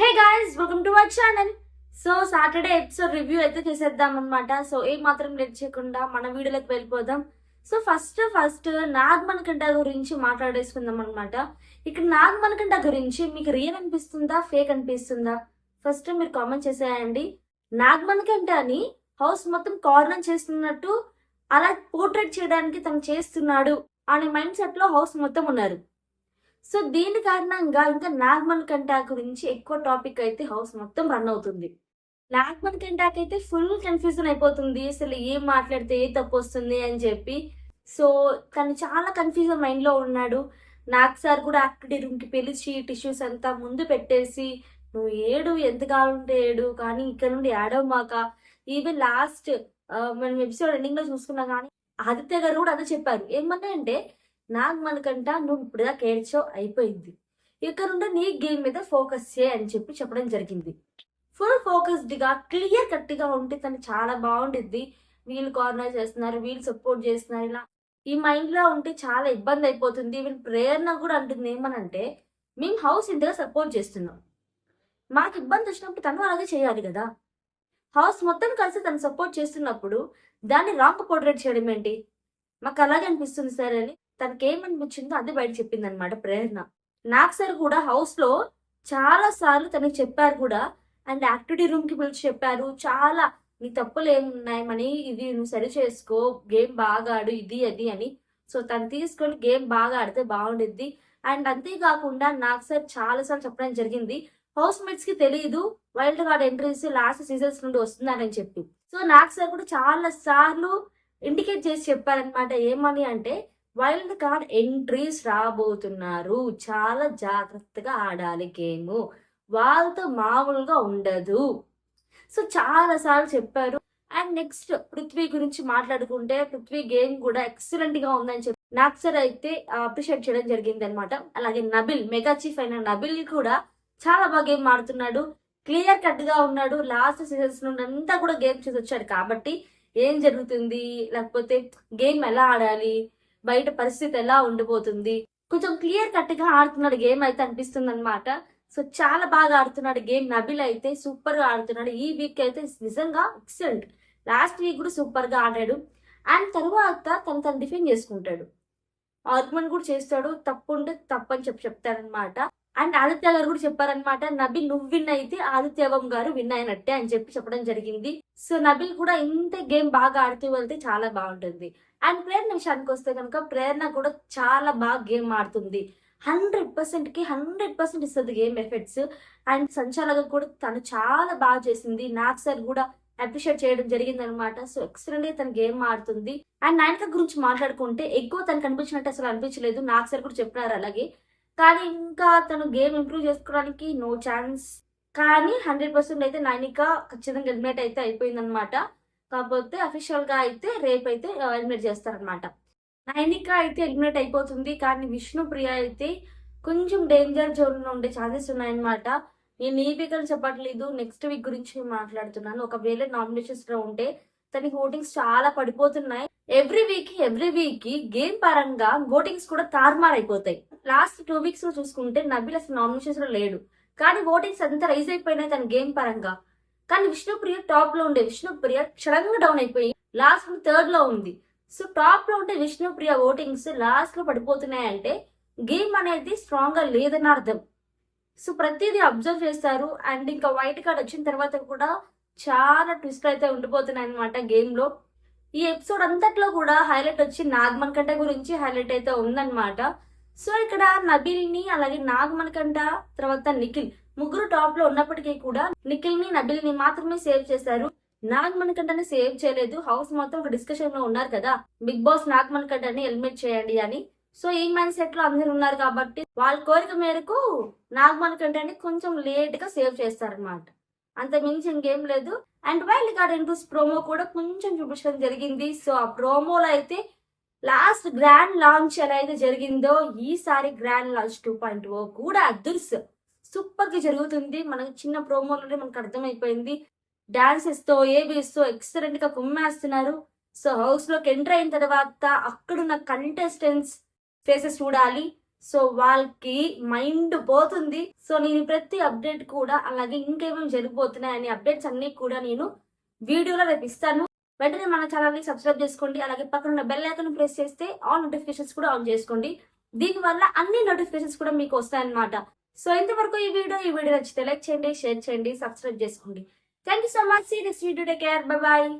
Hey guys, welcome to our channel. So Saturday episode review అయితే చేసేద్దాం అనమాట. So ఏం మాత్రం లేట్ చేయకుండా మన వీడియోలోకి వెళ్ళిపోదాం. సో ఫస్ట్ నాగమణికంఠ గురించి మాట్లాడేసుకుందాం అనమాట. ఇక్కడ నాగమణికంఠ గురించి మీకు రియల్ అనిపిస్తుందా, ఫేక్ అనిపిస్తుందా? ఫస్ట్ మీరు కామెంట్ చేసేయండి. నాగమణికంఠని హౌస్ మొత్తం కార్నర్ చేస్తున్నట్టు అలా పోర్ట్రేట్ చేయడానికి తను చేస్తున్నాడు అనే మైండ్ సెట్ లో హౌస్ మొత్తం ఉన్నారు. సో దీని కారణంగా ఇంకా నాగమణికంఠ గురించి ఎక్కువ టాపిక్ అయితే హౌస్ మొత్తం రన్ అవుతుంది. నాగమణికంఠకి అయితే ఫుల్ కన్ఫ్యూజన్ అయిపోతుంది, అసలు ఏం మాట్లాడితే ఏ తప్పు వస్తుంది అని చెప్పి. సో తను చాలా కన్ఫ్యూజన్ మైండ్ లో ఉన్నాడు. నాగ్ సార్ కూడా యాక్టివిటీ రూమ్ కి పిలిచి టిష్యూస్ అంతా ముందు పెట్టేసి, నువ్వు ఏడు ఎంత కావాలంటే ఏడు, కానీ ఇక్కడ నుండి ఏడవమాక. ఈవెన్ లాస్ట్ మనం ఎపిసోడ్ ఎండింగ్ లో చూసుకున్నా కానీ ఆదిత్య గారు కూడా అదే చెప్పారు. ఏమన్నా అంటే, నాగమణికంఠ నువ్వు ఇప్పుడు దాకా ఏడ్చో అయిపోయింది, ఇక్కడ నుండి నీ గేమ్ మీద ఫోకస్ చేయి అని చెప్పి చెప్పడం జరిగింది. ఫుల్ ఫోకస్డ్ గా క్లియర్ కట్ గా ఉంటే తను చాలా బాగుండిద్ది. వీళ్ళు కార్నర్ చేస్తున్నారు, వీళ్ళు సపోర్ట్ చేస్తున్నారు, ఇలా ఈ మైండ్ లో ఉంటే చాలా ఇబ్బంది అయిపోతుంది. వీళ్ళు ప్రేరణ కూడా అంటుంది ఏమనంటే, మేము హౌస్ ఇంతగా సపోర్ట్ చేస్తున్నాం, మాకు ఇబ్బంది వచ్చినప్పుడు తను అలాగే చేయాలి కదా. హౌస్ మొత్తం కలిసి తను సపోర్ట్ చేస్తున్నప్పుడు దాన్ని రాంగ్ పోర్ట్రేట్ చేయడం ఏంటి, మాకు అలాగే అనిపిస్తుంది సార్ అని తనకి ఏమనిపించిందో అదే బయట చెప్పింది అనమాట ప్రేరణ. నాగ్ సార్ కూడా హౌస్ లో చాలా సార్లు తనకి చెప్పారు కూడా, అండ్ యాక్టివిటీ రూమ్ కి పిలిచి చెప్పారు, చాలా నీ తప్పులు ఏమున్నాయి మనీ, ఇది నువ్వు సరి చేసుకో, గేమ్ బాగా ఆడు, ఇది అది అని. సో తను తీసుకొని గేమ్ బాగా ఆడితే బాగుండిద్ది. అండ్ అంతేకాకుండా నాగ్ సార్ చాలా సార్లు చెప్పడం జరిగింది, హౌస్ మేట్స్ కి తెలియదు wild card entries last seasons నుండి వస్తున్నారని చెప్పి. సో నాగ్ సార్ కూడా చాలా సార్లు ఇండికేట్ చేసి చెప్పారనమాట. ఏమని అంటే, వైల్డ్ కార్డ్ ఎంట్రీస్ రాబోతున్నారు, చాలా జాగ్రత్తగా ఆడాలి గేమ్, వాళ్ళతో మామూలుగా ఉండదు. సో చాలా సార్లు చెప్పారు. అండ్ నెక్స్ట్ పృథ్వీ గురించి మాట్లాడుకుంటే, పృథ్వీ గేమ్ కూడా ఎక్సలెంట్ గా ఉందని చెప్పి నాగ్ సార్ అయితే అప్రిషియేట్ చేయడం జరిగింది అనమాట. అలాగే నబిల్, మెగా చీఫ్ అయిన నబిల్ కూడా చాలా బాగా గేమ్ ఆడుతున్నాడు, క్లియర్ కట్ గా ఉన్నాడు. లాస్ట్ సీజన్స్ నుండి అంతా కూడా గేమ్ చేసి వచ్చాడు కాబట్టి ఏం జరుగుతుంది, లేకపోతే గేమ్ ఎలా ఆడాలి, బయట పరిస్థితి ఎలా ఉండిపోతుంది, కొంచెం క్లియర్ కట్ గా ఆడుతున్నాడు గేమ్ అయితే అనిపిస్తుంది అనమాట. సో చాలా బాగా ఆడుతున్నాడు గేమ్. నబిల్ అయితే సూపర్ గా ఆడుతున్నాడు. ఈ వీక్ అయితే నిజంగా ఎక్సలెంట్. లాస్ట్ వీక్ కూడా సూపర్ గా ఆడాడు. అండ్ తర్వాత తను డిఫెండ్ చేసుకుంటాడు, ఆర్గ్యుమెంట్ కూడా చేస్తాడు, తప్పు ఉంటే తప్పు అని చెప్తాడనమాట. అండ్ ఆదిత్య గారు కూడా చెప్పారనమాట, నబిల్ నువ్వు విన్ అయితే ఆదిత్యవం గారు విన్ అయినట్టే అని చెప్పి చెప్పడం జరిగింది. సో నబిల్ కూడా ఇంత గేమ్ బాగా ఆడుతూ వెళ్తే చాలా బాగుంటుంది. అండ్ ప్రేరణ విషయానికి వస్తే కనుక, ప్రేరణ కూడా చాలా బాగా గేమ్ ఆడుతుంది. 100% ఇస్తుంది గేమ్ ఎఫెక్ట్స్. అండ్ సంచాలక కూడా తను చాలా బాగా చేసింది. నాగ్ సార్ కూడా అప్రిషియేట్ చేయడం జరిగింది అనమాట. సో ఎక్సలెంట్ గా తన గేమ్ ఆడుతుంది. అండ్ నాయక గురించి మాట్లాడుకుంటే, ఎక్కువ తనకు అనిపించినట్టు అసలు అనిపించలేదు. నాగ్ సార్ కూడా చెప్పినారు అలాగే. కానీ ఇంకా తను గేమ్ ఇంప్రూవ్ చేసుకోవడానికి నో ఛాన్స్. కానీ 100% అయితే నైనిక ఖచ్చితంగా ఎలిమినేట్ అయితే అయిపోయింది అనమాట. కాకపోతే అఫీషియల్ గా అయితే రేపు అయితే ఎలిమినేట్ చేస్తారనమాట. నైనిక అయితే ఎలిమినేట్ అయిపోతుంది, కానీ విష్ణుప్రియ అయితే కొంచెం డేంజర్ జోన్ లో ఉండే ఛాన్సెస్ ఉన్నాయన్నమాట. నేను ఈ వీక్ అని చెప్పట్లేదు, నెక్స్ట్ వీక్ గురించి మాట్లాడుతున్నాను. ఒకవేళ నామినేషన్స్ లో ఉంటే తనకి ఓటింగ్స్ చాలా పడిపోతున్నాయి. ఎవ్రీ వీక్ కి గేమ్ పరంగా ఓటింగ్స్ కూడా తారుమార్ అయిపోతాయి. లాస్ట్ 2 వీక్స్ లో చూసుకుంటే నబిల్ అసలు నామినేషన్స్ లో లేడు, కానీ ఓటింగ్స్ అంతా రైజ్ అయిపోయినాయి తన గేమ్ పరంగా. కానీ విష్ణుప్రియ టాప్ లో ఉండే విష్ణుప్రియ సడన్ గా డౌన్ అయిపోయి లాస్ట్ 3rd లో ఉంది. సో టాప్ లో ఉంటే విష్ణుప్రియ ఓటింగ్స్ లాస్ట్ లో పడిపోతున్నాయంటే గేమ్ అనేది స్ట్రాంగ్ గా లేదని అర్థం. సో ప్రతిదీ అబ్జర్వ్ చేస్తారు. అండ్ ఇంకా వైట్ కార్డ్ వచ్చిన తర్వాత కూడా చాలా ట్విస్ట్ అయితే ఉండిపోతున్నాయి అనమాట గేమ్ లో. ఈ ఎపిసోడ్ అంతట్లో కూడా హైలైట్ వచ్చి నాగమణికంఠ గురించి హైలైట్ అయితే ఉందన్నమాట. సో ఇక్కడ నబిల్ ని, అలాగే నాగమణికంఠ, తర్వాత నిఖిల్ ముగ్గురు టాప్ లో ఉన్నప్పటికీ కూడా నిఖిల్ ని, నబిల్ ని మాత్రమే సేవ్ చేశారు. నాగమణికంఠని సేవ్ చేయలేదు. హౌస్ మొత్తం ఒక డిస్కషన్ లో ఉన్నారు కదా, బిగ్ బాస్ నాగమణికంఠని ఎలిమినేట్ చేయండి అని. సో ఈ మైండ్ సెట్ లో అందరు ఉన్నారు కాబట్టి వాళ్ళ కోరిక మేరకు నాగమణికంఠని కొంచెం లేట్ గా సేవ్ చేస్తారనమాట. అంత మించి ఇంకేం లేదు. And wild card entries promo కూడా కొంచెం చూపించడం జరిగింది. సో ఆ ప్రోమోలో అయితే లాస్ట్ గ్రాండ్ లాంచ్ ఎలా అయితే జరిగిందో, ఈసారి గ్రాండ్ లాంచ్ 2.0 కూడా అదుర్స్ సూపర్ గా జరుగుతుంది. మనకి చిన్న ప్రోమోలోనే మనకు అర్థమైపోయింది. డాన్సెస్ తో, ఏబీస్ తో ఎక్సలెంట్ గా కుమ్మేస్తున్నారు. సో హౌస్ లోకి ఎంటర్ అయిన తర్వాత అక్కడున్న కంటెస్టెంట్స్ ఫేసెస్ చూడాలి. సో వాళ్ళకి మైండ్ పోతుంది. సో నేను ప్రతి అప్డేట్ కూడా అలాగే ఇంకేమేమి జరిగిపోతున్నాయి అనే అప్డేట్స్ అన్ని కూడా నేను వీడియోలో రేపు ఇస్తాను. వెంటనే మన ఛానల్ని సబ్స్క్రైబ్ చేసుకోండి. అలాగే పక్కన ఉన్న బెల్ ఐకాన్ ప్రెస్ చేస్తే ఆల్ నోటిఫికేషన్స్ కూడా ఆన్ చేసుకోండి. దీనివల్ల అన్ని నోటిఫికేషన్స్ కూడా మీకు వస్తాయన్నమాట. సో ఇంతవరకు ఈ వీడియో నచ్చితే లైక్ చేయండి, షేర్ చేయండి, సబ్స్క్రైబ్ చేసుకోండి. Thank you so much. See next video. Take care. Bye bye.